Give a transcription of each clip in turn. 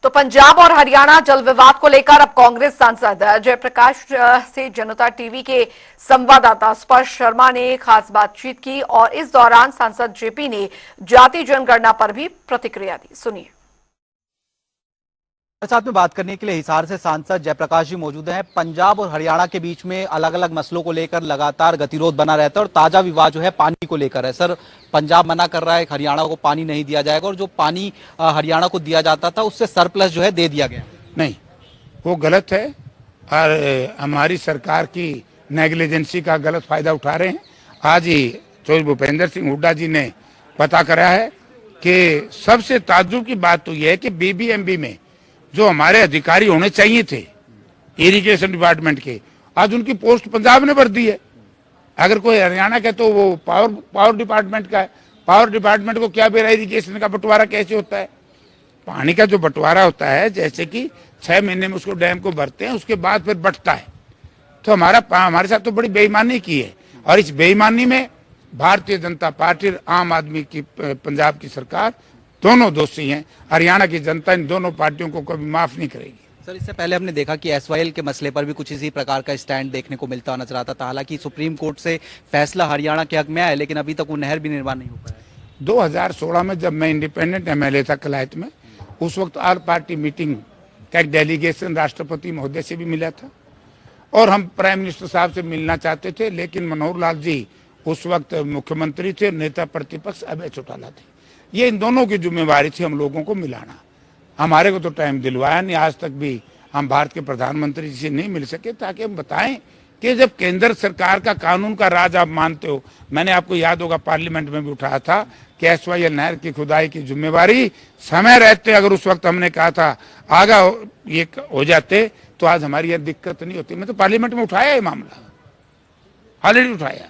तो पंजाब और हरियाणा जल विवाद को लेकर अब कांग्रेस सांसद जयप्रकाश से जनता टीवी के संवाददाता स्पर्श शर्मा ने खास बातचीत की और इस दौरान सांसद जेपी ने जाति जनगणना पर भी प्रतिक्रिया दी। सुनिए। साथ में बात करने के लिए हिसार से सांसद जयप्रकाश जी मौजूद हैं। पंजाब और हरियाणा के बीच में अलग अलग मसलों को लेकर लगातार गतिरोध बना रहता है और ताजा विवाद जो है पानी को लेकर है। सर, पंजाब मना कर रहा है हरियाणा को पानी नहीं दिया जाएगा और जो पानी हरियाणा को दिया जाता था उससे सरप्लस जो है दे दिया गया। नहीं, वो गलत है और हमारी सरकार की नेग्लिजेंसी का गलत फायदा उठा रहे हैं। आज ही भूपेंद्र सिंह हुड्डा जी ने पता करा है कि सबसे ताज्जुब की बात तो यह है कि बीबीएमबी में जो हमारे अधिकारी होने चाहिए थे इरिगेशन डिपार्टमेंट के, आज उनकी पोस्ट पंजाब ने भर दी है। अगर कोई हरियाणा का तो वो पावर डिपार्टमेंट का है। पावर डिपार्टमेंट को क्या बेरा इरिगेशन का बंटवारा कैसे होता है? पानी का जो बंटवारा होता है, जैसे कि 6 महीने में उसको डैम को भरते हैं, उसके बाद फिर बंटता है। तो हमारे साथ तो बड़ी बेईमानी की है और इस बेईमानी में भारतीय जनता पार्टी और आम आदमी की पंजाब की सरकार दोनों दोषी हैं। हरियाणा की जनता इन दोनों पार्टियों को कभी माफ नहीं करेगी। सर, इससे पहले हमने देखा कि एसवाईएल के मसले पर भी कुछ इसी प्रकार का स्टैंड देखने को मिलता नजर आता था। हालांकि सुप्रीम कोर्ट से फैसला हरियाणा के हक में आया, लेकिन अभी तक वो नहर भी निर्माण नहीं हो पाया। 2016 में जब मैं इंडिपेंडेंट एमएलए था कलायत में, उस वक्त ऑल पार्टी मीटिंग का एक डेलीगेशन राष्ट्रपति महोदय से भी मिला था और हम प्राइम मिनिस्टर साहब से मिलना चाहते थे, लेकिन मनोहर लाल जी उस वक्त मुख्यमंत्री थे, नेता प्रतिपक्ष अभय चौटाला थे। ये इन दोनों की जिम्मेवारी थी हम लोगों को मिलाना। हमारे को तो टाइम दिलवाया नहीं, आज तक भी हम भारत के प्रधानमंत्री जी से नहीं मिल सके ताकि हम बताएं कि जब केंद्र सरकार का कानून का राज आप मानते हो। मैंने आपको याद होगा पार्लियामेंट में भी उठाया था कि एसवाईएल नहर की खुदाई की जिम्मेवारी समय रहते अगर उस वक्त हमने कहा था आगा ये हो जाते तो आज हमारी यह दिक्कत नहीं होती। मैं तो पार्लियामेंट में उठाया ये मामला, ऑलरेडी उठाया,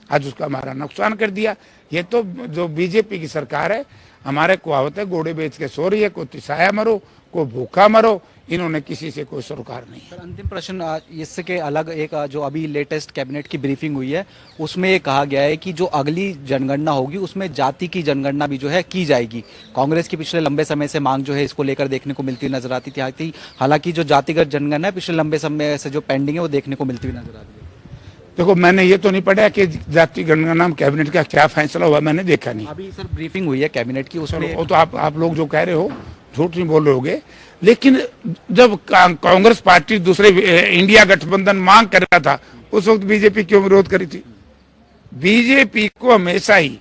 आज उसका हमारा नुकसान कर दिया। ये तो जो बीजेपी की सरकार है, हमारे कहावत है घोड़े बेच के सो रही है, को तिसाया मरो को भूखा मरो, इन्होंने किसी से कोई सरोकार नहीं। सर, अंतिम प्रश्न इसके अलग एक जो अभी लेटेस्ट कैबिनेट की ब्रीफिंग हुई है उसमें ये कहा गया है कि जो अगली जनगणना होगी उसमें जाति की जनगणना भी जो है की जाएगी। कांग्रेस की पिछले लंबे समय से मांग जो है इसको लेकर देखने को मिलती नजर आती थी। हालांकि जो जातिगत जनगणना है पिछले लंबे समय से जो पेंडिंग है वो देखने को मिलती हुई नजर आती है। देखो, मैंने ये तो नहीं पढ़ा कि जाति गणना में कैबिनेट का क्या फैसला हुआ, मैंने देखा नहीं। अभी सर ब्रीफिंग हुई है कैबिनेट की, उसमें वो तो आप लोग जो कह रहे हो झूठ नहीं बोल रहे होगे, लेकिन जब कांग्रेस पार्टी दूसरे इंडिया गठबंधन मांग कर रहा था उस वक्त बीजेपी क्यों विरोध करी थी? बीजेपी को हमेशा ही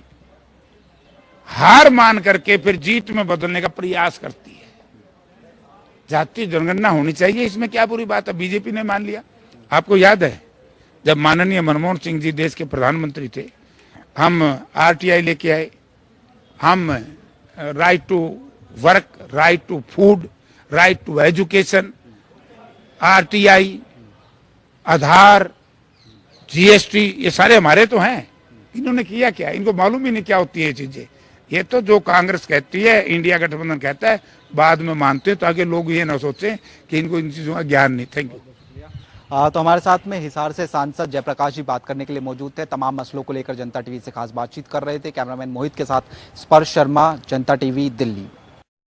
हार मान करके फिर जीत में बदलने का प्रयास करती है। जाति जनगणना होनी चाहिए, इसमें क्या बुरी बात है? बीजेपी ने मान लिया। आपको याद है जब माननीय मनमोहन सिंह जी देश के प्रधानमंत्री थे, हम आरटीआई लेके आए, हम right to work, right to food, right to education, RTI, Aadhaar, GST, ये सारे हमारे तो हैं। इन्होंने किया क्या? इनको मालूम ही नहीं क्या होती है ये चीजें। ये तो जो कांग्रेस कहती है, इंडिया गठबंधन कहता है, बाद में मानते हैं ताकि लोग ये ना सोचें कि इनको इन चीजों का ज्ञान नहीं। Thank you. तो हमारे साथ में हिसार से सांसद जयप्रकाश जी बात करने के लिए मौजूद थे। तमाम मसलों को लेकर जनता टीवी से खास बातचीत कर रहे थे। कैमरामैन मोहित के साथ स्पर्श शर्मा, जनता टीवी, दिल्ली।